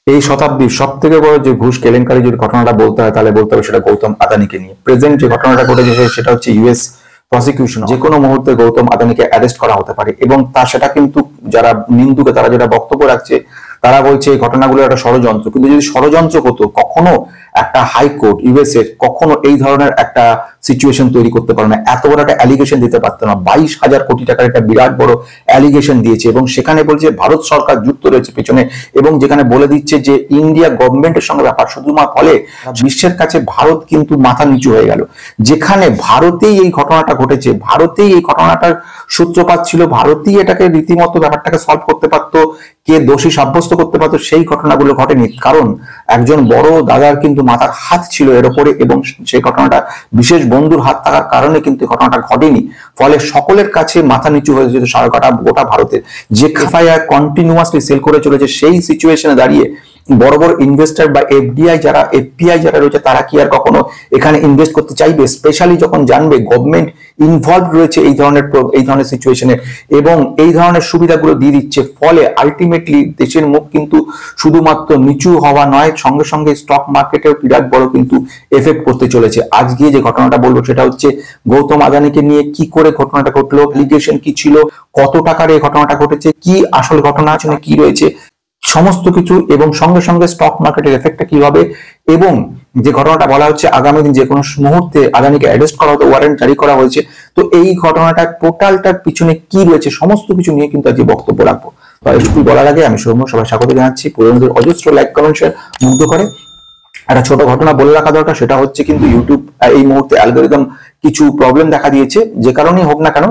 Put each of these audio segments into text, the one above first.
এই শতাব্দীর সব থেকে বড় যে ঘুষ কেলেঙ্কারি যদি ঘটনাটা বলতে হয় তাহলে বলতে হবে সেটা গৌতম আদানিকে নিয়ে। প্রেজেন্ট যে ঘটনাটা ঘটেছে সেটা হচ্ছে ইউএস প্রসিকিউশন, যে কোনো মুহূর্তে গৌতম আদানিকে অ্যারেস্ট করা হতে পারে এবং তা সেটা কিন্তু যারা নিন্দুকে তারা যেটা বক্তব্য রাখছে তারা বলছে এই ঘটনাগুলো একটা ষড়যন্ত্র। কিন্তু যদি ষড়যন্ত্র হতো কখনো একটা হাইকোর্ট ইউএস এর কখনো এই ধরনের একটা সিচুয়েশন তৈরি করতে পারে না, এত বড় একটা অ্যালিগেশন দিতে পারতো না। 22,000 কোটি টাকার একটা বিরাট বড় অ্যালিগেশন দিয়েছে এবং সেখানে বলছে ভারত সরকার যুক্ত রয়েছে পেছনে, এবং যেখানে বলে দিচ্ছে যে ইন্ডিয়া গভর্নমেন্টের সঙ্গে ব্যাপার শুধুমাত্র ফলে বিশ্বের কাছে ভারত কিন্তু মাথা নিচু হয়ে গেল। যেখানে ভারতেই এই ঘটনাটা ঘটেছে, ভারতেই এই ঘটনাটার সূত্রপাত ছিল, ভারতেই এটাকে রীতিমতো ব্যাপারটাকে সলভ করতে পারতো, কে দোষী সাব্যস্ত করতে পারতো, সেই ঘটনাগুলো ঘটেনি। কারণ একজন বড় দাদার কিন্তু মাথার হাত ছিল এর উপরে এবং সেই ঘটনাটা বিশেষ বন্ধুর হাত থাকার কারণে কিন্তু ঘটনাটা ঘটেনি। ফলে সকলের কাছে মাথা নিচু হয়ে যেত সারা গোটা ভারতের। যে এফআইআর কন্টিনিউয়াসলি সেল করে চলেছে সেই সিচুয়েশনে দাঁড়িয়ে বড় বড় ইনভেস্টর বা এফপিআই যারা রয়েছে তারা কি আর কখনো এখানে ইনভেস্ট করতে চাইবে, স্পেশালি যখন জানবে গভর্নমেন্ট ইনভলভ রয়েছে এই ধরনের সিচুয়েশনে এবং এই ধরনের সুবিধাগুলো দিয়ে দিচ্ছে। ফলে আলটিমেটলি দেশের মুখ কিন্তু শুধুমাত্র নিচু হওয়া নয়, সঙ্গে সঙ্গে স্টক মার্কেটেও বিরাট বড় কিন্তু এফেক্ট করতে চলেছে। আজকে যে ঘটনাটা বলবো সেটা হচ্ছে গৌতম আদানিকে নিয়ে কি করে ঘটনাটা ঘটলো, অ্যালিগেশন কি ছিল, কত টাকার এই ঘটনাটা ঘটেছে, কি আসল ঘটনা আছে না কি রয়েছে সমস্ত কিছু, এবং সঙ্গে সঙ্গে স্টক মার্কেটের এফেক্টটা কি হবে, এবং যে ঘটনাটা বলা হচ্ছে আগামী দিন যে কোনো মুহূর্তে আদানিকে অ্যারেস্ট করা হতে ওয়ারেন্ট জারি করা হয়েছে। তো এই ঘটনাটা টোটালটার পিছনে কি রয়েছে সমস্ত কিছু নিয়ে কিন্তু আজকে বক্তব্য রাখবো। একটু বলার আগে আমি সৌম্য সবাই স্বাগত জানাচ্ছি। পুরোনোদের অজস্র লাইক কমেন্ট শেয়ার মুগ্ধ করে। একটা ছোট ঘটনা বলে রাখা দরকার, সেটা হচ্ছে কিন্তু ইউটিউব এই মুহূর্তে অ্যালগরিদম কিছু প্রবলেম দেখা দিয়েছে, যে কারণেই হোক না কেন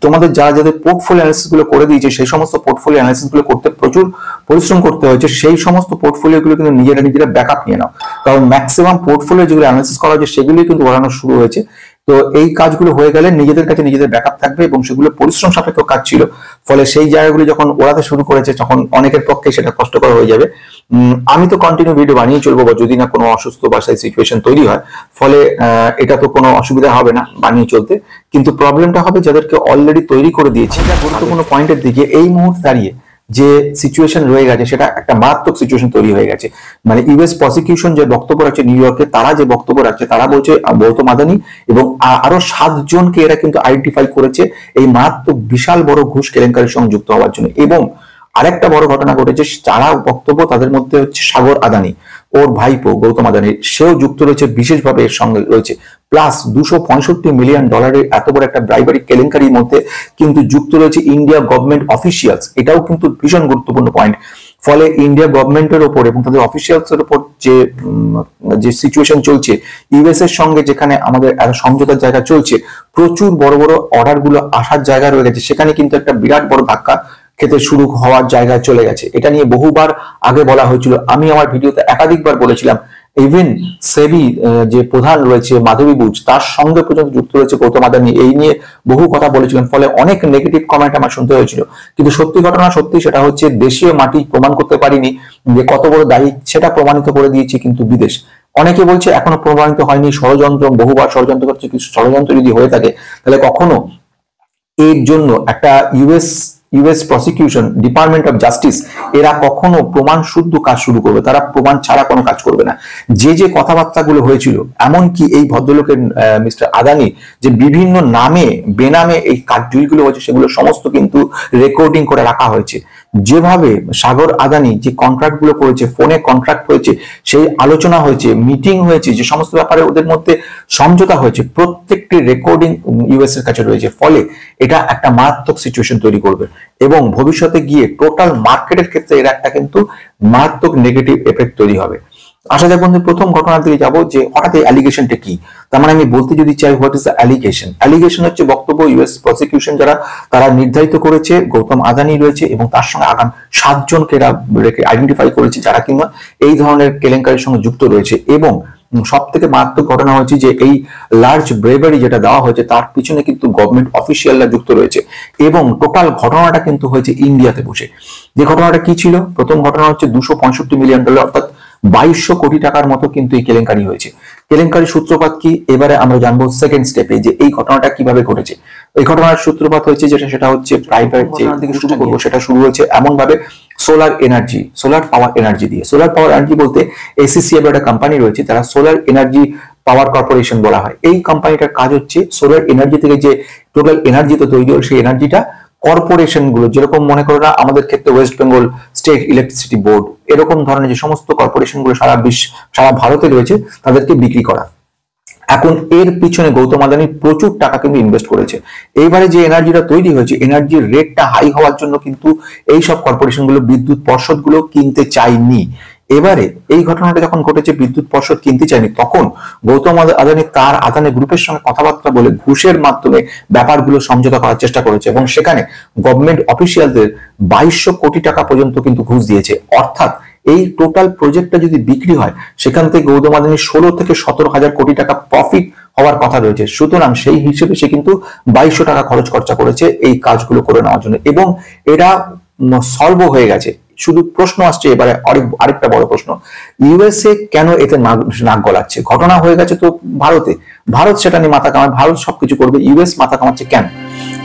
তোমাদের যাদের পোর্টফোলিও অ্যানালিসিস গুলো করে দিয়েছে সেই সমস্ত পোর্টফোলিও অ্যানালিসিস গুলো করতে প্রচুর পরিশ্রম করতে হয়েছে। সেই সমস্ত পোর্টফোলিও গুলো কিন্তু নিজেরা ব্যাকআপ নিয়ে নাও, কারণ ম্যাক্সিমাম পোর্টফোলিও যেগুলো অ্যানালিসিস করা হয়েছে সেগুলোই কিন্তু বাড়ানো শুরু হয়েছে। তো এই কাজগুলো হয়ে গেলে নিজেদের কাছে নিজেদের ব্যাকআপ থাকবে এবং সেগুলো পরিশ্রম সাপেক্ষ কাজ ছিল। ফলে সেই জায়গাগুলো যখন ওড়াতে শুরু করেছে তখন অনেকের পক্ষে সেটা কষ্টকর হয়ে যাবে। আমি তো কন্টিনিউ ভিডিও বানিয়ে চলবো, বা যদি না কোনো অসুস্থ বা সেই সিচুয়েশন তৈরি হয় ফলে এটা তো কোনো অসুবিধা হবে না বানিয়ে চলতে, কিন্তু প্রবলেমটা হবে যাদেরকে অলরেডি তৈরি করে দিয়েছে। গুরুত্বপূর্ণ পয়েন্টের দিকে এই মুহূর্তে দাঁড়িয়ে যে সিচুয়েশন রয়ে গেছে সেটা একটা মারাত্মক সিচুয়েশন তৈরি হয়ে গেছে। মানে ইউএস প্রসিকিউশন যে বক্তব্য রাখছে নিউ ইয়র্কে, তারা যে বক্তব্য রাখছে তারা বলছে গৌতম আদানি এবং আরো 7 জনকে এরা কিন্তু আইডেন্টিফাই করেছে এই মারাত্মক বিশাল বড় ঘুষ কেলেঙ্কারির সঙ্গে যুক্ত হওয়ার জন্য। এবং আরেকটা বড় ঘটনা ঘটেছে, যারা বক্তব্য তাদের মধ্যে হচ্ছে সাগর আদানি, ওর ভাইপো গৌতম আদানি, সেও যুক্ত রয়েছে বিশেষভাবে এর সঙ্গে রয়েছে। প্লাস $265 মিলিয়ন এত বড় একটা ব্রাইবারি কেলেঙ্কারির মধ্যে কিন্তু যুক্ত রয়েছে ইন্ডিয়া গভর্নমেন্ট অফিসিয়ালস। এটাও কিন্তু ভীষণ গুরুত্বপূর্ণ পয়েন্ট। ফলে ইন্ডিয়া গভর্নমেন্টের ওপর এবং তাদের অফিসিয়ালস এর উপর যে সিচুয়েশন চলছে ইউএস এর সঙ্গে, যেখানে আমাদের সমঝোতার জায়গা চলছে, প্রচুর বড় বড় অর্ডার গুলো আসার জায়গা রয়ে গেছে, সেখানে কিন্তু একটা বিরাট বড় ধাক্কা খেতে শুরু হওয়ার জায়গায় চলে গেছে। এটা নিয়ে বহুবার আগে বলা হয়েছিল, আমি আমার ভিডিওতে একাধিকবার বলেছিলাম। ইভেন সেবি যে প্রধান রয়েছে মাধবী বুচ, তার সঙ্গে পর্যন্ত যুক্ত রয়েছে গৌতম আদানি, এই নিয়ে বহু কথা বলেছিলেন। ফলে অনেক নেগেটিভ কমেন্ট আমার শুনতে হয়েছিল, কিন্তু সত্যি ঘটনা সত্যি, সেটা হচ্ছে দেশীয় মাটি প্রমাণ করতে পারিনি যে কত বড় দায়ী, সেটা প্রমাণিত করে দিয়েছে কিন্তু বিদেশ। অনেকে বলছে এখনো প্রমাণিত হয়নি, ষড়যন্ত্র, বহুবার ষড়যন্ত্র করছে। কিছু ষড়যন্ত্র যদি হয়ে থাকে তাহলে কখনো এর জন্য একটা US prosecution department of justice এরা কখনো প্রমাণ শুদ্ধ কাজ শুরু করবে, তারা প্রমাণ ছাড়া কোনো কাজ করবে না। যে কথাবার্তাগুলো হয়েছিল, এমনকি এই ভদ্রলোকের মিস্টার আদানি যে বিভিন্ন নামে বেনামে এই ডিলগুলো হয়েছে সেগুলো সমস্ত কিন্তু রেকর্ডিং করে রাখা হয়েছে। যেভাবে সাগর আদানি যে কন্ট্রাক্ট গুলো করেছে, ফোনে কন্ট্রাক্ট হয়েছে, সেই আলোচনা হয়েছে, মিটিং হয়েছে, যে সমস্ত ব্যাপারে ওদের মধ্যে সমঝোতা হয়েছে, প্রত্যেকটি রেকর্ডিং ইউএস এর কাছে রয়েছে। ফলে এটা একটা মারাত্মক সিচুয়েশন তৈরি করবে এবং ভবিষ্যতে গিয়ে টোটাল মার্কেটের ক্ষেত্রে এর একটা কিন্তু মারাত্মক নেগেটিভ এফেক্ট তৈরি হবে। আসা যাক বন্ধু, প্রথম ঘটনার দিকে যাবো যে হঠাৎ এই অ্যালিগেশনটা কি। তার মানে আমি বলতে যদি চাই, what is the allegation? Allegation হচ্ছে বক্তব্য ইউএস প্রসিকিউশন যারা তারা নির্ধারিত করেছে গৌতম আদানি রয়েছে এবং তার সঙ্গে আগাম 7 জনকে আইডেন্টিফাই করেছে যারা কিংবা এই ধরনের কেলেঙ্কারির সঙ্গে যুক্ত রয়েছে। এবং সব থেকে মারাত্মক ঘটনা হচ্ছে যে এই লার্জ ব্রেভারি যেটা দেওয়া হয়েছে তার পিছনে কিন্তু গভর্নমেন্ট অফিসিয়ালরা যুক্ত রয়েছে এবং টোটাল ঘটনাটা কিন্তু হয়েছে ইন্ডিয়াতে বসে। যে ঘটনাটা কি ছিল, প্রথম ঘটনা হচ্ছে $265 মিলিয়ন, অর্থাৎ 2200 কোটি টাকার মতো কিন্তু এই কেলেঙ্কারি হয়েছে। কেলেঙ্কারি সূত্রপাত কি, এবারে আমরা জানবো সেকেন্ড স্টেপে যে এই ঘটনাটা কিভাবে ঘটেছে। এই ঘটনার সূত্রপাত হয়েছে সেটা হচ্ছে প্রাইভেট যে দিকে শুরু করবো, সেটা শুরু হয়েছে এমন ভাবে solar energy, solar power energy দিয়ে। সোলার পাওয়ার এনার্জি বলতে এসিসিএল একটা কোম্পানি রয়েছে, তারা সোলার এনার্জি পাওয়ার কর্পোরেশন বলা হয়। এই কোম্পানিটার কাজ হচ্ছে সোলার এনার্জি থেকে যে টোটাল এনার্জি তো তৈরি হয়, সেই এনার্জিটা কর্পোরেশন গুলো, যেরকম মনে করো না আমাদের ক্ষেত্রে West Bengal state electricity board, এরকম ধরনের যে সমস্ত কর্পোরেশন গুলো সারা ভারতে রয়েছে, তাদেরকে বিক্রি করা। এখন এর পিছনে গৌতম আদানি প্রচুর টাকা কিন্তু ইনভেস্ট করেছে। এইবারে যে এনার্জিটা তৈরি হয়েছে, এনার্জির রেটটা হাই হওয়ার জন্য কিন্তু এই সব কর্পোরেশন গুলো, বিদ্যুৎ পর্ষদ গুলো কিনতে চায়নি। এবারে এই ঘটনাটা যখন ঘটেছে, বিদ্যুৎ পর্ষদ কিনতে চায়নি, তখন গৌতম আদানি তার আদানি গ্রুপের সঙ্গে কথাবার্তা বলে ঘুষের মাধ্যমে ব্যাপারগুলো সমঝোতা করার চেষ্টা করেছে এবং সেখানে গভর্নমেন্ট অফিসিয়ালদের 2200 কোটি টাকা পর্যন্ত কিন্তু ঘুষ দিয়েছে। অর্থাৎ এই টোটাল প্রজেক্টটা যদি বিক্রি হয়, সেখান থেকে গৌতম আদানি 16 থেকে 17,000 কোটি টাকা প্রফিট হওয়ার কথা রয়েছে। সুতরাং সেই হিসেবে সে কিন্তু 2200 টাকা খরচা করেছে এই কাজগুলো করে নেওয়ার জন্য, এবং এটা সলভ হয়ে গেছে। শুধু প্রশ্ন আসছে এবারে আরেকটা বড় প্রশ্ন, ইউএসএ কেন এতে নাক গলাচ্ছে? ঘটনা হয়ে গেছে তো ভারতে, ভারত সেটা নিয়ে মাথা কামায়, ভারত সবকিছু করবে, ইউএস মাথা কামাচ্ছে কেন?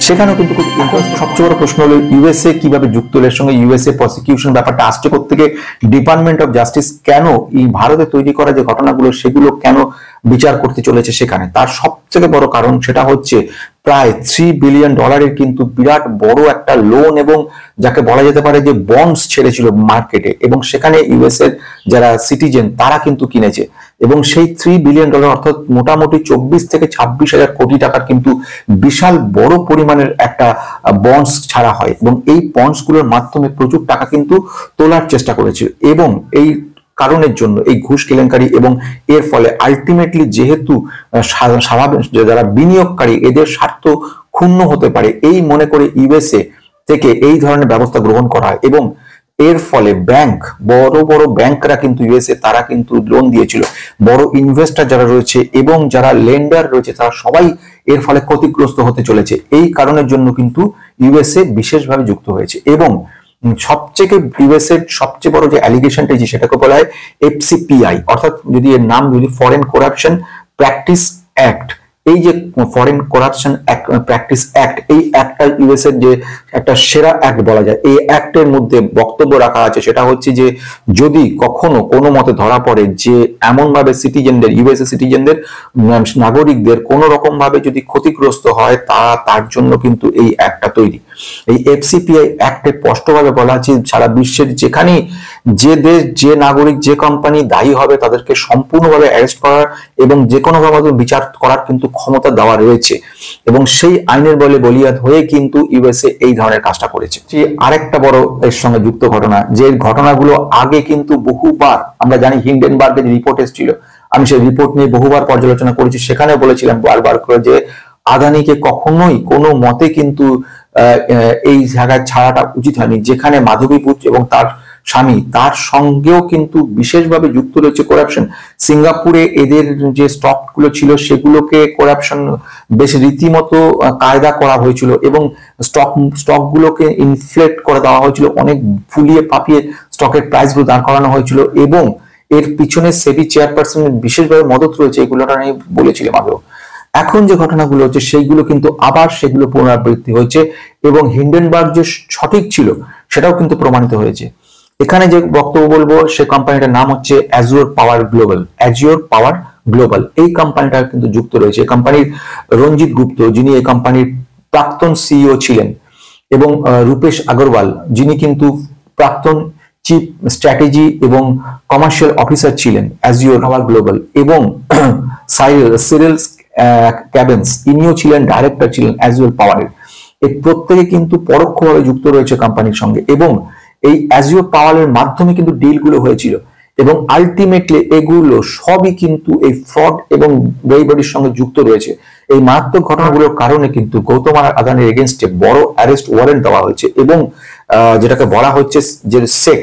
সেখানেও কিন্তু সবচেয়ে বড় প্রশ্ন হলো ইউএসএ কিভাবে যুক্ত হলো এর সঙ্গে। ইউএসএ প্রসিকিউশন ব্যাপারটা আসছে কোত্থেকে, ডিপার্টমেন্ট অফ জাস্টিস কেন এই ভারতে তৈরি করা যে ঘটনাগুলো সেগুলো কেন বিচার করতে চলেছে সেখানে, তার সবথেকে বড় কারণ সেটা হচ্ছে প্রায় $3 বিলিয়ন কিন্তু বিরাট বড় একটা লোন এবং যাকে বলা যেতে পারে যে বন্ডস ছেড়েছিল মার্কেটে, এবং সেখানে ইউএস এর যারা সিটিজেন তারা কিন্তু কিনেছে, এবং সেই $3 বিলিয়ন অর্থাৎ মোটামুটি 24 থেকে 26,000 কোটি টাকার কিন্তু বিশাল বড় পরিমাণের একটা বন্ডস ছাড়া হয়, এবং এই বন্ডস গুলোর মাধ্যমে প্রচুর টাকা কিন্তু তোলার চেষ্টা করেছে। এবং এই কারণের জন্য এই ঘুষ কেলেঙ্কারি, এবং এর ফলে আলটিমেটলি যেহেতু যারা বিনিয়োগকারী এদের স্বার্থ ক্ষুণ্ণ হতে পারে, এই মনে করে ইউএসএ থেকে এই ধরনের ব্যবস্থা গ্রহণ করা হয়, এবং এর ফলে ব্যাংক, বড় বড় ব্যাংকরা কিন্তু ইউএসএ তারা কিন্তু লোন দিয়েছিল, বড় ইনভেস্টর যারা রয়েছে এবং যারা লেন্ডার রয়েছে তারা সবাই এর ফলে ক্ষতিগ্রস্ত হতে চলেছে। এই কারণের জন্য কিন্তু ইউএসএ বিশেষভাবে যুক্ত হয়েছে। এবং সবচেয়ে ইউএস এর সবচেয়ে বড় যে অ্যালিগেশনটা সেটাকে বলা হয় এফসিপিআই, অর্থাৎ যদি এর নাম যদি ফরেন করাপশন প্র্যাকটিস অ্যাক্ট। এই যে ফরেন করাপশন প্র্যাকটিস অ্যাক্ট, এই অ্যাক্টটা ইউএস এর যে একটা সেরা অ্যাক্ট বলা যায়। এই অ্যাক্টের মধ্যে বক্তব্য রাখা আছে সেটা হচ্ছে যে যদি কখনো কোনো মতে ধরা পড়ে যে এমন ভাবে সিটিজেনদের, ইউএসএ সিটিজেনদের, নাগরিকদের কোনো রকম ভাবে যদি ক্ষতিগ্রস্ত হয়, তার জন্য কিন্তু এই অ্যাক্টটা তৈরি। এই এফসিপিআই অ্যাক্টে স্পষ্টভাবে বলা আছে সারা বিশ্বের যেখানে যে দেশ, যে নাগরিক, যে কোম্পানি দায়ী হবে তাদেরকে সম্পূর্ণভাবে অ্যারেস্ট করার এবং যে কোনো ভাবে বিচার করার কিন্তু ক্ষমতা দেওয়া রয়েছে, এবং সেই আইনের বলে বলিয়াদ হয়ে কিন্তু ইউএসএ এই ধরনের কাজটা করেছে। আরেকটা বড় এর সঙ্গে যুক্ত ঘটনা, যে ঘটনাগুলো আগে কিন্তু বহুবার আমরা জানি, হিন্ডেনবার্গের রিপোর্ট এসেছিল, আমি সেই রিপোর্ট নিয়ে বহুবার পর্যালোচনা করেছি, সেখানে বলেছিলাম বারবার করে যে আদানিকে কখনোই কোনো মতে কিন্তু এই জায়গায় ছাড়াটা উচিত হয়নি, যেখানে মাধবী পুত্র এবং তার স্বামী তার সঙ্গেও কিন্তু বিশেষভাবে যুক্ত রয়েছে করাপশন। সিঙ্গাপুরে এদের যে স্টক গুলো ছিল সেগুলোকে করাপশন বেশ রীতিমতো কায়দা করা হয়েছিল, এবং স্টক গুলোকে ইনফ্লেট করে দেওয়া হয়েছিল, অনেক ফুলিয়ে পাপিয়ে স্টকের প্রাইস গুলো দাঁড় করানো হয়েছিল, এবং এর পিছনে সেবি চেয়ারপারসনের বিশেষভাবে মদত রয়েছে, এগুলোটা আমি বলেছিলাম আগেও। এখন যে ঘটনাগুলো হচ্ছে সেইগুলো কিন্তু আবার সেগুলো পুনরাবৃত্তি হয়েছে, এবং হিন্ডেনবার্গ যে সঠিক ছিল সেটাও কিন্তু প্রমাণিত হয়েছে। এখানে যে বক্তব্য বলবো সে কোম্পানিটার নাম হচ্ছে অ্যাজিওর পাওয়ার গ্লোবাল। অ্যাজিওর পাওয়ার গ্লোবাল এই কোম্পানিটা কিন্তু যুক্ত রয়েছে। এই কোম্পানির রঞ্জিত গুপ্ত, যিনি এই কোম্পানির প্রাক্তন সিইও ছিলেন, এবং রূপেশ আগরওয়াল, যিনি কিন্তু প্রাক্তন চিফ স্ট্র্যাটেজি এবং কমার্শিয়াল অফিসার ছিলেন অ্যাজিওর পাওয়ার গ্লোবাল, এবং সিরিল ক্যাবেন্স, ইনিও ছিলেন ডাইরেক্টর ছিলেন অ্যাজিওর পাওয়ারের। এই প্রত্যেকে কিন্তু পরোক্ষভাবে যুক্ত রয়েছে কোম্পানির সঙ্গে, এবং এই অ্যাজিওর পাওয়ারের মাধ্যমে কিন্তু ডিলগুলো হয়েছিল, এবং আলটিমেটলি এগুলো সবই কিন্তু এই ফ্রড এবং বেইমানির সঙ্গে যুক্ত রয়েছে। এই মারাত্মক ঘটনাগুলোর কারণে কিন্তু গৌতম আদানির এগেইনস্টে বড় অ্যারেস্ট ওয়ারেন্ট দেওয়া হয়েছে, এবং যেটাকে বলা হচ্ছে যে সেক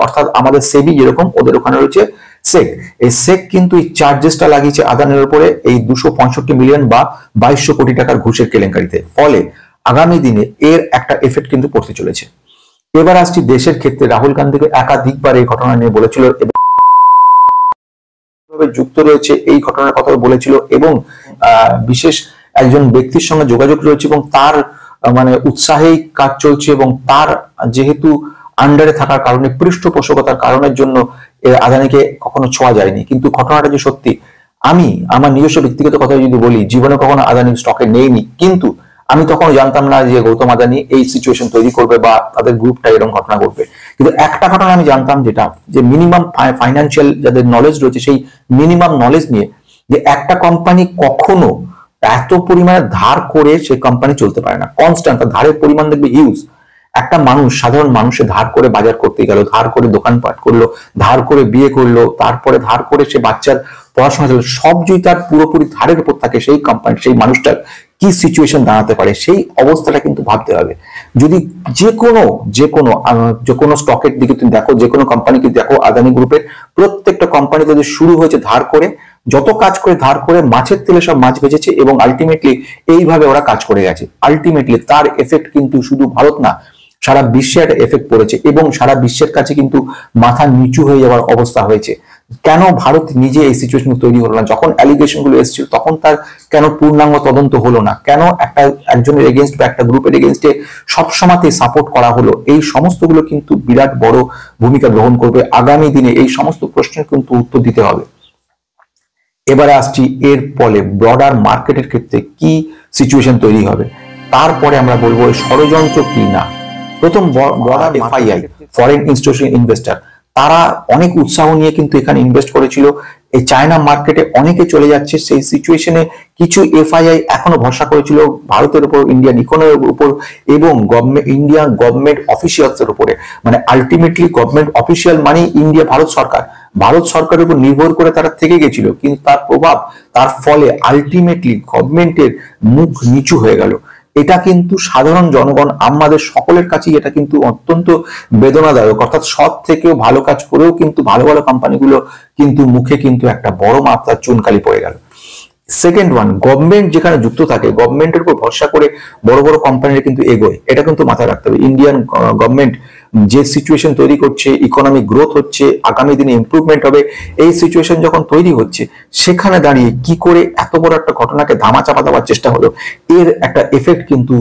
অর্থাৎ আমাদের সেবি যেরকম, ওদের ওখানে রয়েছে সেক। এই সেক কিন্তু এই চার্জেসটা লাগিয়েছে আদানির উপরে এই 265 মিলিয়ন বা 2200 কোটি টাকার ঘুষের কেলেঙ্কারিতে। ফলে আগামী দিনে এর একটা এফেক্ট কিন্তু পড়তে চলেছে। এবার আসছি দেশের ক্ষেত্রে, রাহুল গান্ধীকে একাধিকবার এই ঘটনা নিয়ে বলেছিল। যুক্ত রয়েছে এই ঘটনার কথা বলেছিল এবং বিশেষ একজন ব্যক্তির সঙ্গে যোগাযোগ রয়েছে এবং তার মানে উৎসাহেই কাজ চলছে এবং তার যেহেতু আন্ডারে থাকার কারণে পৃষ্ঠপোষকতার কারণের জন্য আদানিকে কখনো ছোঁয়া যায়নি। কিন্তু ঘটনাটা যে সত্যি, আমি আমার নিজস্ব ব্যক্তিগত কথা যদি বলি, জীবনে কখনো আদানি স্টকে নেইনি, কিন্তু আমি তখন জানতাম না যে গৌতম আদানি এই সিচুয়েশন তৈরি করবে বা তাদের গ্রুপটা এরকম ঘটনা ঘটবে। কিন্তু একটা ঘটনা আমি জানতাম, যেটা যে মিনিমাম ফাইন্যান্সিয়াল যাদের নলেজ রয়েছে সেই মিনিমাম নলেজ নিয়ে, যে একটা কোম্পানি কখনো এত পরিমাণে ধার করে সেই কোম্পানি চলতে পারে না। কনস্ট্যান্ট ধারের পরিমাণ দেখবে হিউজ। একটা মানুষ, সাধারণ মানুষে ধার করে বাজার করতে গেল, ধার করে দোকানপাট করলো, ধার করে বিয়ে করলো, তারপরে ধার করে সে বাচ্চার পড়াশোনা চললো, সব যদি তার পুরোপুরি ধারের উপর থাকে, সেই কোম্পানি সেই মানুষটার কি সিচুয়েশন দাঁড়াতে পারে সেই অবস্থাটা কিন্তু ভাবতে হবে। যদি যে কোনো স্টকের দিকে তুমি দেখো, যে কোনো কোম্পানিকে দেখো, আদানি গ্রুপের প্রত্যেকটা কোম্পানি যদি শুরু হয়েছে ধার করে, যত কাজ করে ধার করে, মাছের তেলে সব মাছ বেঁচেছে এবং আলটিমেটলি এইভাবে ওরা কাজ করে গেছে। আলটিমেটলি তার এফেক্ট কিন্তু শুধু ভারত না, সারা বিশ্বে একটা এফেক্ট পড়েছে এবং সারা বিশ্বের কাছে কিন্তু মাথা নিচু হয়ে যাওয়ার অবস্থা হয়েছে। কেন ভারত নিজে এই সিচুয়েশন তৈরি হলো না? যখন অ্যালিগেশন গুলো এসেছিল তখন তার কেন পূর্ণাঙ্গ তদন্ত হলো না? কেন একজনের এগেনস্ট বা একটা গ্রুপের এগেনস্টে সবসময়তে সাপোর্ট করা হলো? এই সমস্তগুলো কিন্তু বিরাট বড় ভূমিকা গ্রহণ করবে আগামী দিনে। এই সমস্ত প্রশ্নের কিন্তু উত্তর দিতে হবে। এবারে আসছি এর ফলে ব্রডার মার্কেটের ক্ষেত্রে কি সিচুয়েশন তৈরি হবে, তারপরে আমরা বলবো ষড়যন্ত্র কি না। প্রথম broader FII, foreign institutional investor, তারা অনেক উৎসাহ নিয়ে কিন্তু এখানে ইনভেস্ট করেছিল। এই চায়না মার্কেটে অনেকে চলে যাচ্ছে, সেই সিচুয়েশনে কিছু এফআইআই এখনো ভরসা করেছিল ভারতের উপর, ইন্ডিয়ান ইকোনমির উপর এবং ইন্ডিয়ান গভর্নমেন্ট অফিসিয়ালসের উপরে। মানে আলটিমেটলি গভর্নমেন্ট অফিসিয়াল মানে ইন্ডিয়া, ভারত সরকারের উপর নির্ভর করে তারা থেকে গেছিল। কিন্তু তার প্রভাব, তার ফলে আলটিমেটলি গভর্নমেন্টের মুখ নিচু হয়ে গেল। এটা কিন্তু সাধারণ জনগণ আমাদের সকলের কাছেই এটা কিন্তু অত্যন্ত বেদনাদায়ক। অর্থাৎ সব থেকেও ভালো কাজ করেও কিন্তু ভালো ভালো কোম্পানিগুলো কিন্তু মুখে কিন্তু একটা বড় মাত্রার চুনকালি পড়ে গেল। সেকেন্ড ওয়ান, গভর্নমেন্ট যেখানে যুক্ত থাকে, গভর্নমেন্টের উপর ভরসা করে বড় বড় কোম্পানিরা কিন্তু এগোয়। এটা কিন্তু মাথায় রাখতে হবে। ইন্ডিয়ান গভর্নমেন্ট যে সিচুয়েশন তৈরি করছে, ইকোনমিক গ্রোথ হচ্ছে, আগামী দিনে ইমপ্রুভমেন্ট হবে, এই সিচুয়েশন যখন তৈরি হচ্ছে, সেখানে দাঁড়িয়ে কি করে এত বড় একটা ঘটনাকে ধামাচাপা দেওয়ার চেষ্টা হলো, এর একটা এফেক্ট কিন্তু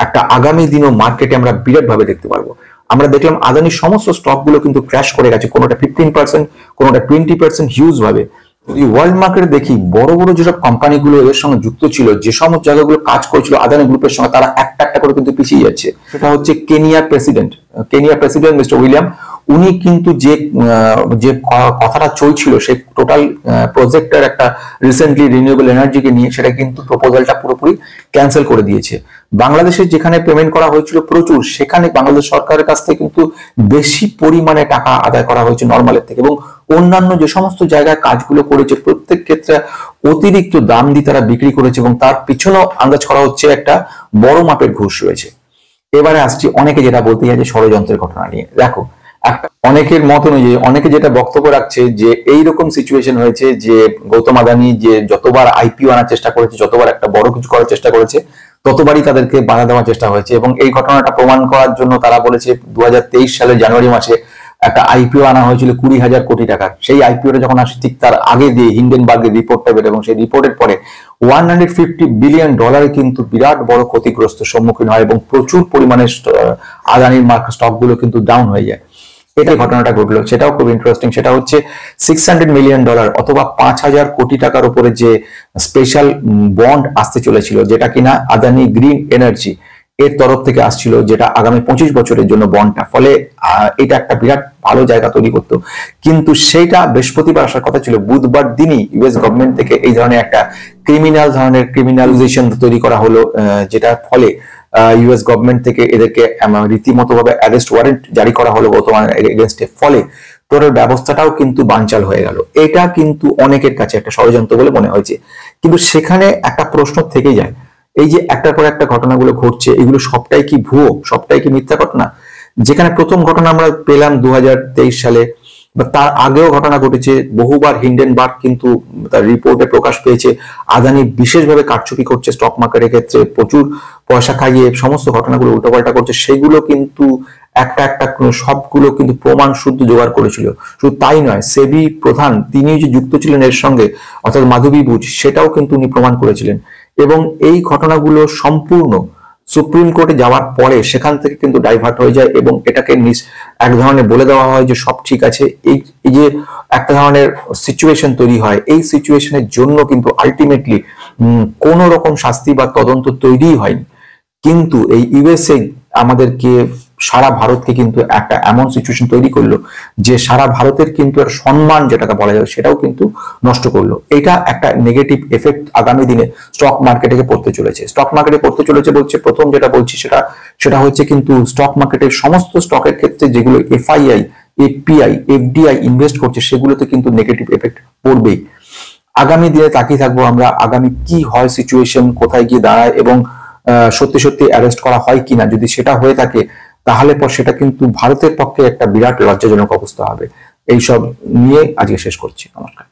একটা আগামী দিনও মার্কেটে আমরা বিরাট ভাবে দেখতে পারবো। আমরা দেখলাম আদানির সমস্ত স্টক গুলো কিন্তু ক্র্যাশ করে গেছে, কোনোটা 15%, কোনোটা 20% হিউজ ভাবে। যদি ওয়ার্ল্ড মার্কেটে দেখি, বড় বড় যেসব কোম্পানিগুলো এর সঙ্গে যুক্ত ছিল, যে সমস্ত জায়গাগুলো কাজ করেছিল আদানি গ্রুপের সঙ্গে, তারা একটা একটা করে কিন্তু পিছিয়ে যাচ্ছে। সেটা হচ্ছে কেনিয়ার প্রেসিডেন্ট মিস্টার উইলিয়াম, উনি কিন্তু যে কথাটা চলছিল সেই টোটাল প্রজেক্টের একটা রিসেন্টলি রিনিউয়েবল এনার্জিকে নিয়ে, সেটা কিন্তু প্রপোজালটা পুরোপুরি ক্যান্সেল করে দিয়েছে। বাংলাদেশের যেখানে পেমেন্ট করা হয়েছিল প্রচুর, সেখানে বাংলাদেশ সরকারের কাছ থেকে কিন্তু বেশি পরিমাণে টাকা আদায় করা হয়েছে নর্মালের থেকে, এবং অন্যান্য যে সমস্ত জায়গায় কাজগুলো করেছে প্রত্যেক ক্ষেত্রে অতিরিক্ত দাম দিয়ে তারা বিক্রি করেছে এবং তার পিছনেও আন্দাজ করা হচ্ছে একটা বড় মাপের ঘুষ রয়েছে। এবারে আসছি অনেকে যেটা বলতে চাইছে ষড়যন্ত্রের ঘটনা নিয়ে। দেখো, অনেকের মত অনুযায়ী অনেকে যেটা বক্তব্য রাখছে যে এইরকম সিচুয়েশন হয়েছে যে গৌতম আদানি যে যতবার আইপিও আনার চেষ্টা করেছে, যতবার একটা বড় কিছু করার চেষ্টা করেছে, ততবারই তাদেরকে বাধা দেওয়ার চেষ্টা হয়েছে। এবং এই ঘটনাটা প্রমাণ করার জন্য তারা বলেছে 2023 সালের জানুয়ারি মাসে একটা আইপিও আনা হয়েছিল 20,000 কোটি টাকার। সেই আইপিওটা যখন আসে ঠিক তার আগে দিয়ে হিন্ডেনবার্গের রিপোর্টটা বের, এবং সেই রিপোর্টের পরে $150 বিলিয়ন কিন্তু বিরাট বড় ক্ষতিগ্রস্ত সম্মুখীন হয় এবং প্রচুর পরিমাণে আদানির স্টক গুলো কিন্তু ডাউন হয়ে যায়। এটাই ঘটনাটা ঘটলো, সেটাও খুব ইন্টারেস্টিং। সেটা হচ্ছে $600 মিলিয়ন অথবা 5,000 কোটি টাকার উপরে যে স্পেশাল বন্ড আসতে চলেছিল, যেটা কিনা আদানি গ্রিন এনার্জি এর তরফ থেকে আসছিল, যেটা আগামী 25 বছরের জন্য বন্ডটা। ফলে এটা একটা বিরাট ভালো জায়গা তৈরি করতো। কিন্তু সেইটা বৃহস্পতিবার আসার কথা ছিল, বুধবার দিনই ইউএস গভর্নমেন্ট থেকে এই ধরনের একটা ক্রিমিনালাইজেশন তৈরি করা হলো, যেটার ফলে ইউএস গভর্নমেন্ট থেকে এদেরকে রীতিমতো ভাবে অ্যারেস্ট ওয়ারেন্ট জারি করা হলো বর্তমানে এগেনস্টে। ফলে টোটাল ব্যবস্থাটাও কিন্তু বানচাল হয়ে গেল। এটা কিন্তু অনেকের কাছে একটা ষড়যন্ত্র বলে মনে হয়েছে। কিন্তু সেখানে একটা প্রশ্ন থেকে যায়, এই যে একটার পর একটা ঘটনাগুলো ঘটছে, এগুলো সবটাই কি ভুয়ো, সবটাই কি মিথ্যা ঘটনা? যেখানে প্রথম ঘটনা আমরা পেলাম 2023 সালে, বা তার আগেও ঘটনা ঘটেছে বহুবার। হিন্ডেনবার্গ কিন্তু তার রিপোর্টে প্রকাশ পেয়েছে আদানি বিশেষভাবে কারচুপি করছে স্টক মার্কেটের ক্ষেত্রে, প্রচুর পয়সা খাইয়ে সমস্ত ঘটনাগুলো উল্টোপাল্টা করছে। সেগুলো কিন্তু একটা একটা সবগুলো কিন্তু প্রমাণ শুদ্ধ জোগাড় করেছিল। শুধু তাই নয়, সেবি প্রধান তিনি যে যুক্ত ছিলেন এর সঙ্গে, অর্থাৎ মাধবী বুচ, সেটাও কিন্তু উনি প্রমাণ করেছিলেন। এবং এই ঘটনাগুলো সম্পূর্ণ সুপ্রিম কোর্টে যাওয়ার পরে সেখান থেকে কিন্তু ডাইভার্ট হয়ে যায় এবং এটাকে এক ধরনের বলে দেওয়া হয় যে সব ঠিক আছে। এই যে একটা ধরনের সিচুয়েশন তৈরি হয়, এই সিচুয়েশনের জন্য কিন্তু আলটিমেটলি কোন রকম শাস্তি বা তদন্ত তৈরি হয়নি। কিন্তু এই ইউএসএ আমাদেরকে, সারা ভারতকে কিন্তু একটা এমন সিচুয়েশন তৈরি করলো যে সারা ভারতের কিন্তু একটা সম্মান যেটাকে বলা যায় সেটাও কিন্তু নষ্ট করলো। এটা একটা নেগেটিভ এফেক্ট আগামী দিনে স্টক মার্কেটে পড়তে চলেছে। স্টক মার্কেটে পড়তে চলেছে বলছে, প্রথম যেটা বলছি সেটা হচ্ছে কিন্তু স্টক মার্কেটের সমস্ত স্টকের ক্ষেত্রে যেগুলো এফআইআই, এফপিআই, এফডিআই ইনভেস্ট করছে সেগুলোতে কিন্তু নেগেটিভ এফেক্ট পড়বেই। আগামী দিনে তাকিয়ে থাকবো আমরা আগামী কি হয়, সিচুয়েশন কোথায় গিয়ে দাঁড়ায় এবং সত্যি সত্যি অ্যারেস্ট করা হয় কিনা। যদি সেটা হয়ে থাকে তাহলে পর সেটা কিন্তু ভারতের পক্ষে একটা বিরাট লজ্জাজনক অবস্থা হবে। এইসব নিয়ে আজকে শেষ করছি। নমস্কার।